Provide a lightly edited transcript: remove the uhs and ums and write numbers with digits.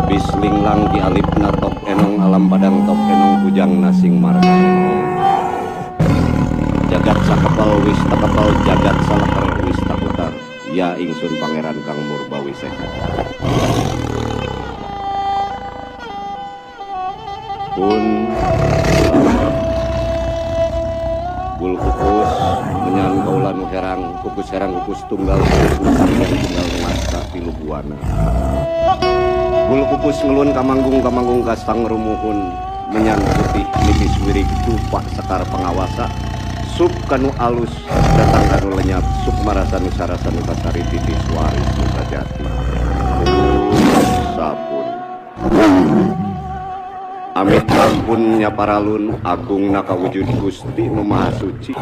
Bislinglang di alipna tok enong alam padang tok enong bujang nasing marga jagat sakepal wis takepal jagat salaker wis takutar ya ingsun pangeran Kang Murbawi sehat pun bul kukus menyan kaulan herang kukus tunggal tunggal masta tilu buana bul kukus ngelun kamanggung kastang rumuhun menyan putih nipis wirik tupak sekar pengawasa sup kanu alus datang kanu lenyap sup marasa nusarasa nukasari titis waris nusa jati sabun amit ampun nyaparalun agung naka wujud gusti nu maha suci